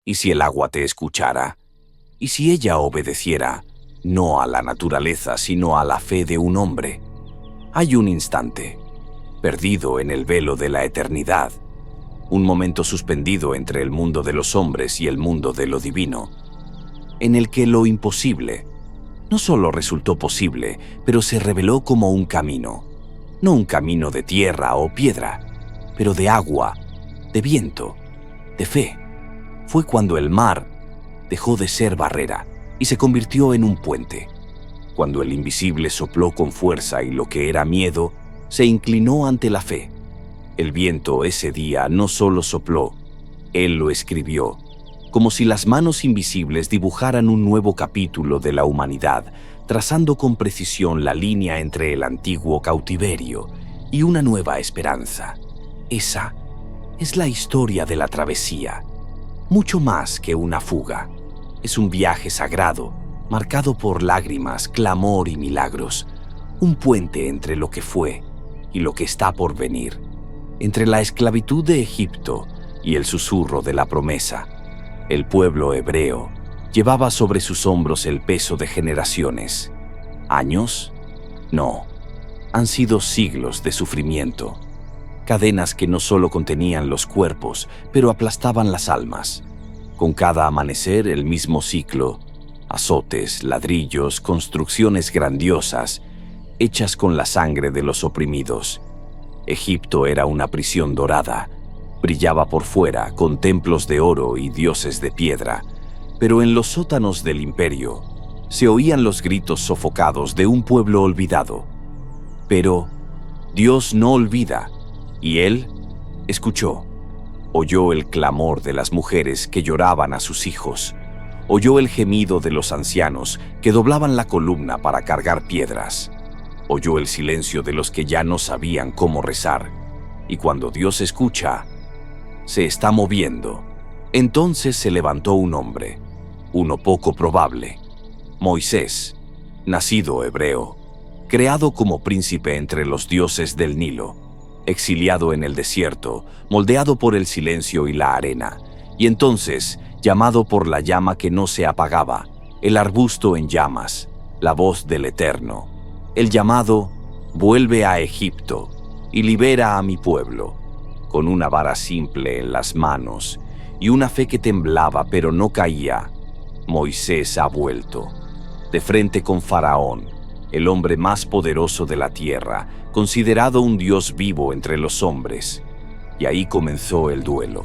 ¿Y si el agua te escuchara? ¿Y si ella obedeciera, no a la naturaleza, sino a la fe de un hombre? Hay un instante, perdido en el velo de la eternidad, un momento suspendido entre el mundo de los hombres y el mundo de lo divino, en el que lo imposible no solo resultó posible, pero se reveló como un camino, no un camino de tierra o piedra, pero de agua, de viento, de fe. Fue cuando el mar dejó de ser barrera y se convirtió en un puente, cuando el invisible sopló con fuerza y lo que era miedo se inclinó ante la fe. El viento ese día no solo sopló, él lo escribió, como si las manos invisibles dibujaran un nuevo capítulo de la humanidad, trazando con precisión la línea entre el antiguo cautiverio y una nueva esperanza. Esa es la historia de la travesía, mucho más que una fuga. Es un viaje sagrado, marcado por lágrimas, clamor y milagros, un puente entre lo que fue y lo que está por venir, entre la esclavitud de Egipto y el susurro de la promesa. El pueblo hebreo llevaba sobre sus hombros el peso de generaciones. ¿Años? No, han sido siglos de sufrimiento. Cadenas que no solo contenían los cuerpos, pero aplastaban las almas. Con cada amanecer el mismo ciclo, azotes, ladrillos, construcciones grandiosas, hechas con la sangre de los oprimidos. Egipto era una prisión dorada. Brillaba por fuera con templos de oro y dioses de piedra, pero en los sótanos del imperio se oían los gritos sofocados de un pueblo olvidado. Pero Dios no olvida, y Él escuchó. Oyó el clamor de las mujeres que lloraban a sus hijos. Oyó el gemido de los ancianos que doblaban la columna para cargar piedras. Oyó el silencio de los que ya no sabían cómo rezar. Y cuando Dios escucha, se está moviendo. Entonces se levantó un hombre, uno poco probable, Moisés, nacido hebreo, creado como príncipe entre los dioses del Nilo, exiliado en el desierto, moldeado por el silencio y la arena, y entonces llamado por la llama que no se apagaba, el arbusto en llamas, la voz del Eterno, el llamado: vuelve a Egipto y libera a mi pueblo. Con una vara simple en las manos y una fe que temblaba pero no caía, Moisés ha vuelto, de frente con Faraón, el hombre más poderoso de la tierra, considerado un dios vivo entre los hombres. Y ahí comenzó el duelo,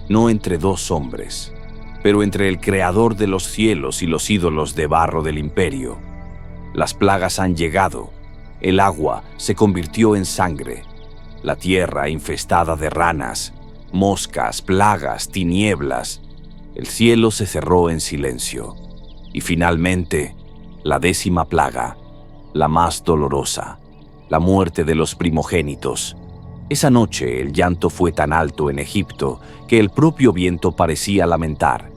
no entre dos hombres, pero entre el creador de los cielos y los ídolos de barro del imperio. Las plagas han llegado, el agua se convirtió en sangre, la tierra infestada de ranas, moscas, plagas, tinieblas. El cielo se cerró en silencio. Y finalmente, la 10ª plaga, la más dolorosa, la muerte de los primogénitos. Esa noche el llanto fue tan alto en Egipto que el propio viento parecía lamentar.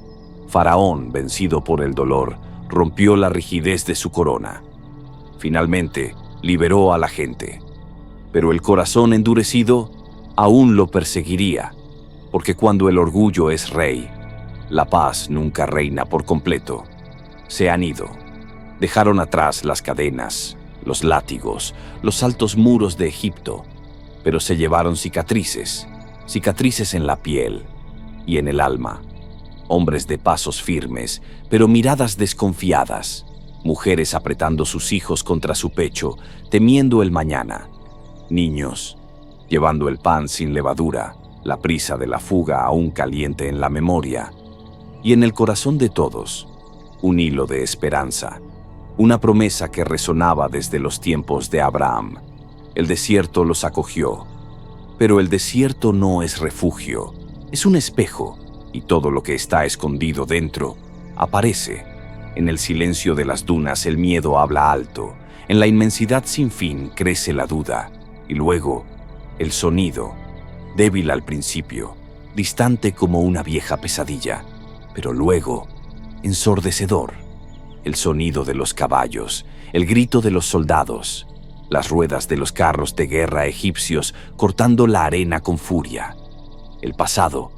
Faraón, vencido por el dolor, rompió la rigidez de su corona. Finalmente, liberó a la gente. Pero el corazón endurecido aún lo perseguiría, porque cuando el orgullo es rey, la paz nunca reina por completo. Se han ido, dejaron atrás las cadenas, los látigos, los altos muros de Egipto, pero se llevaron cicatrices, cicatrices en la piel y en el alma, hombres de pasos firmes, pero miradas desconfiadas, mujeres apretando sus hijos contra su pecho, temiendo el mañana. Niños, llevando el pan sin levadura, la prisa de la fuga aún caliente en la memoria, y en el corazón de todos, un hilo de esperanza, una promesa que resonaba desde los tiempos de Abraham. El desierto los acogió, pero el desierto no es refugio, es un espejo, y todo lo que está escondido dentro aparece. En el silencio de las dunas el miedo habla alto, en la inmensidad sin fin crece la duda. Y luego, el sonido, débil al principio, distante como una vieja pesadilla, pero luego, ensordecedor, el sonido de los caballos, el grito de los soldados, las ruedas de los carros de guerra egipcios cortando la arena con furia. El pasado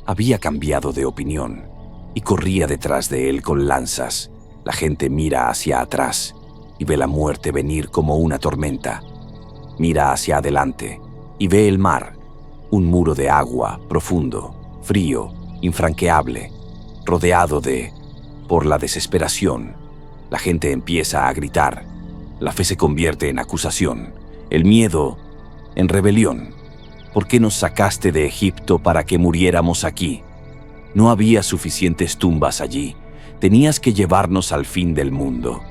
había cambiado de opinión y corría detrás de él con lanzas. La gente mira hacia atrás y ve la muerte venir como una tormenta. Mira hacia adelante y ve el mar, un muro de agua profundo, frío, infranqueable, rodeado por la desesperación. La gente empieza a gritar. La fe se convierte en acusación, el miedo en rebelión. ¿Por qué nos sacaste de Egipto para que muriéramos aquí? No había suficientes tumbas allí. Tenías que llevarnos al fin del mundo.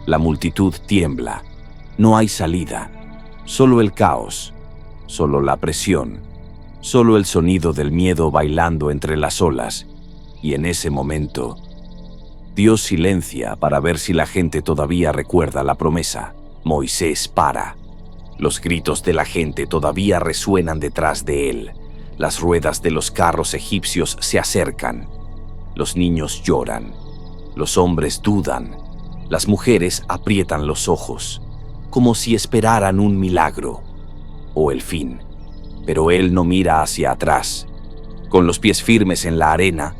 La multitud tiembla. No hay salida. Solo el caos. Solo la presión. Solo el sonido del miedo bailando entre las olas. Y en ese momento, Dios silencia para ver si la gente todavía recuerda la promesa. Moisés para. Los gritos de la gente todavía resuenan detrás de él. Las ruedas de los carros egipcios se acercan. Los niños lloran. Los hombres dudan. Las mujeres aprietan los ojos, como si esperaran un milagro o el fin. Pero él no mira hacia atrás. Con los pies firmes en la arena,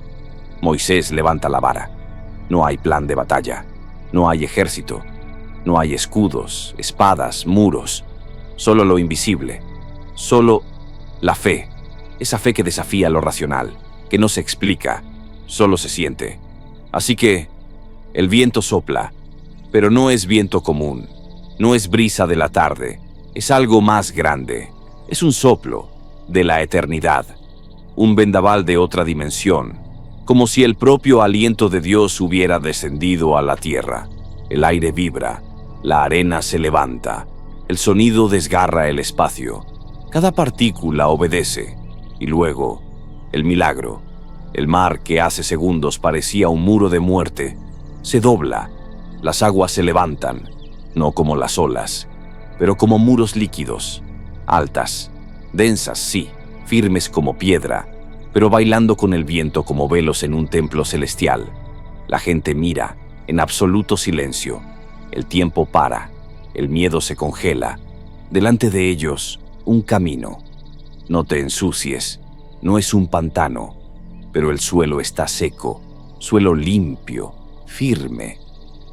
Moisés levanta la vara. No hay plan de batalla. No hay ejército. No hay escudos, espadas, muros. Solo lo invisible, solo la fe, esa fe que desafía lo racional, que no se explica, solo se siente. Así que el viento sopla, pero no es viento común, no es brisa de la tarde, es algo más grande, es un soplo de la eternidad, un vendaval de otra dimensión, como si el propio aliento de Dios hubiera descendido a la tierra. El aire vibra, la arena se levanta. El sonido desgarra el espacio. Cada partícula obedece. Y luego, el milagro. El mar que hace segundos parecía un muro de muerte, se dobla. Las aguas se levantan, no como las olas, pero como muros líquidos. Altas, densas, sí, firmes como piedra, pero bailando con el viento como velos en un templo celestial. La gente mira, en absoluto silencio. El tiempo para. El miedo se congela. Delante de ellos, un camino. No te ensucies. No es un pantano, pero el suelo está seco, suelo limpio, firme,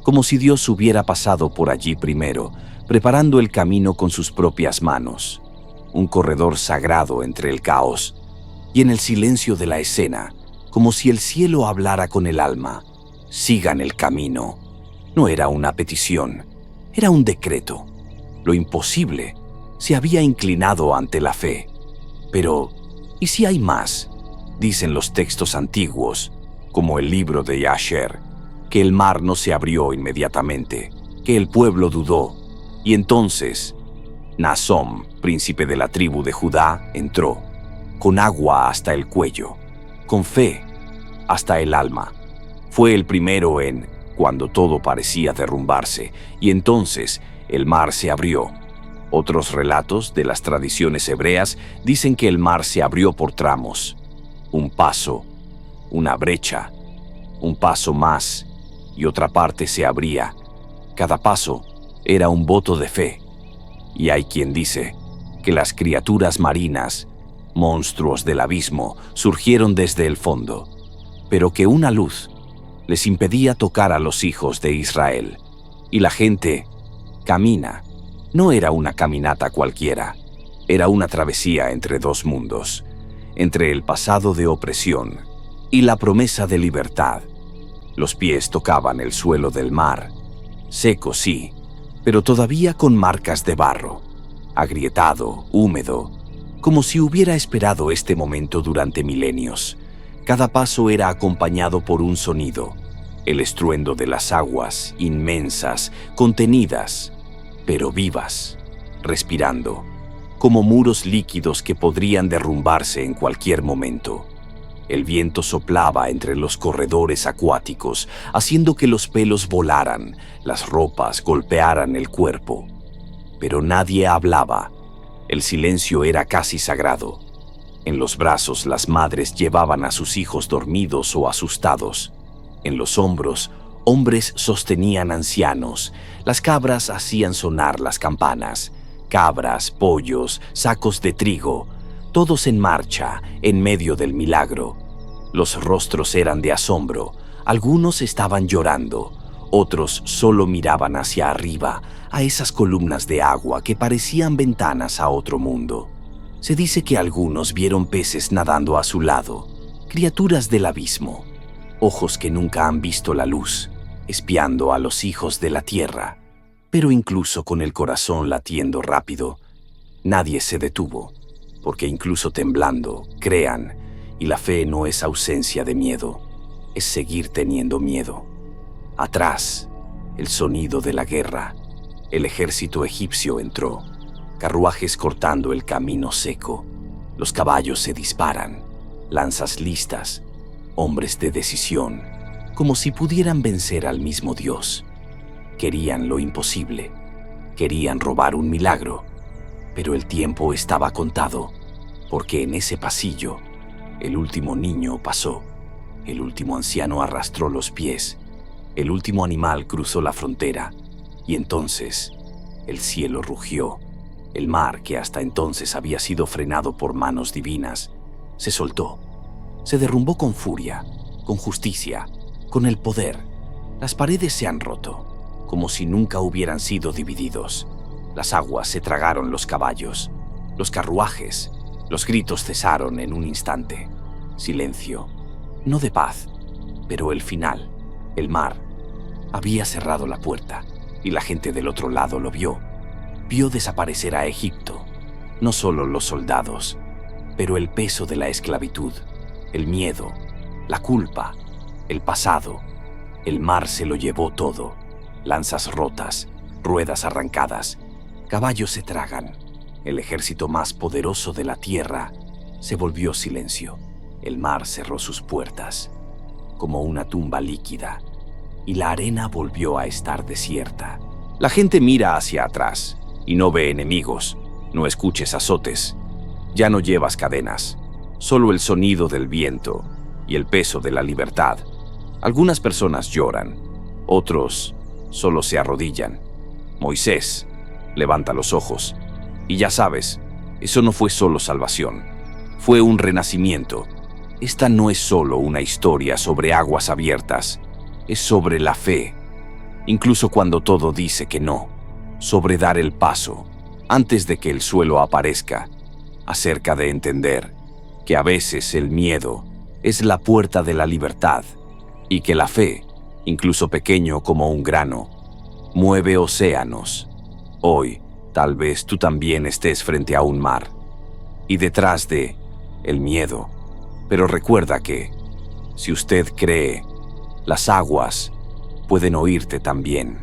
como si Dios hubiera pasado por allí primero, preparando el camino con sus propias manos. Un corredor sagrado entre el caos. Y en el silencio de la escena, como si el cielo hablara con el alma. Sigan el camino. No era una petición. Era un decreto. Lo imposible se había inclinado ante la fe. Pero, ¿y si hay más? Dicen los textos antiguos, como el libro de Yasher, que el mar no se abrió inmediatamente, que el pueblo dudó, y entonces Naasón, príncipe de la tribu de Judá, entró, con agua hasta el cuello, con fe hasta el alma. Fue el primero en cuando todo parecía derrumbarse, y entonces el mar se abrió. Otros relatos de las tradiciones hebreas dicen que el mar se abrió por tramos. Un paso, una brecha, un paso más, y otra parte se abría. Cada paso era un voto de fe. Y hay quien dice que las criaturas marinas, monstruos del abismo, surgieron desde el fondo, pero que una luz les impedía tocar a los hijos de Israel. Y la gente camina. No era una caminata cualquiera, era una travesía entre dos mundos, entre el pasado de opresión y la promesa de libertad. Los pies tocaban el suelo del mar, seco sí, pero todavía con marcas de barro, agrietado, húmedo, como si hubiera esperado este momento durante milenios. Cada paso era acompañado por un sonido, el estruendo de las aguas, inmensas, contenidas, pero vivas, respirando, como muros líquidos que podrían derrumbarse en cualquier momento. El viento soplaba entre los corredores acuáticos, haciendo que los pelos volaran, las ropas golpearan el cuerpo. Pero nadie hablaba. El silencio era casi sagrado. En los brazos las madres llevaban a sus hijos dormidos o asustados. En los hombros, hombres sostenían ancianos. Las cabras hacían sonar las campanas. Cabras, pollos, sacos de trigo, todos en marcha, en medio del milagro. Los rostros eran de asombro, algunos estaban llorando, otros solo miraban hacia arriba, a esas columnas de agua que parecían ventanas a otro mundo. Se dice que algunos vieron peces nadando a su lado, criaturas del abismo, ojos que nunca han visto la luz, espiando a los hijos de la tierra. Pero incluso con el corazón latiendo rápido, nadie se detuvo, porque incluso temblando, crean, y la fe no es ausencia de miedo, es seguir teniendo miedo. Atrás, el sonido de la guerra. El ejército egipcio entró, carruajes cortando el camino seco. Los caballos se disparan, lanzas listas, hombres de decisión, como si pudieran vencer al mismo Dios. Querían lo imposible, querían robar un milagro, pero el tiempo estaba contado, porque en ese pasillo, el último niño pasó, el último anciano arrastró los pies, el último animal cruzó la frontera, y entonces el cielo rugió. El mar, que hasta entonces había sido frenado por manos divinas, se soltó. Se derrumbó con furia, con justicia, con el poder. Las paredes se han roto, como si nunca hubieran sido divididos. Las aguas se tragaron los caballos, los carruajes, los gritos cesaron en un instante. Silencio, no de paz, pero el final, el mar, había cerrado la puerta y la gente del otro lado lo vio. Vio desaparecer a Egipto, no solo los soldados, pero el peso de la esclavitud, el miedo, la culpa, el pasado. El mar se lo llevó todo, lanzas rotas, ruedas arrancadas, caballos se tragan. El ejército más poderoso de la tierra se volvió silencio. El mar cerró sus puertas, como una tumba líquida, y la arena volvió a estar desierta. La gente mira hacia atrás y no ve enemigos, no escuches azotes. Ya no llevas cadenas, solo el sonido del viento y el peso de la libertad. Algunas personas lloran, otros solo se arrodillan. Moisés levanta los ojos y ya sabes, eso no fue solo salvación, fue un renacimiento. Esta no es solo una historia sobre aguas abiertas, es sobre la fe, incluso cuando todo dice que no, sobre dar el paso antes de que el suelo aparezca, acerca de entender que a veces el miedo es la puerta de la libertad y que la fe, incluso pequeño como un grano, mueve océanos. Hoy, tal vez tú también estés frente a un mar y detrás de el miedo, pero recuerda que, si usted cree, las aguas pueden oírte también.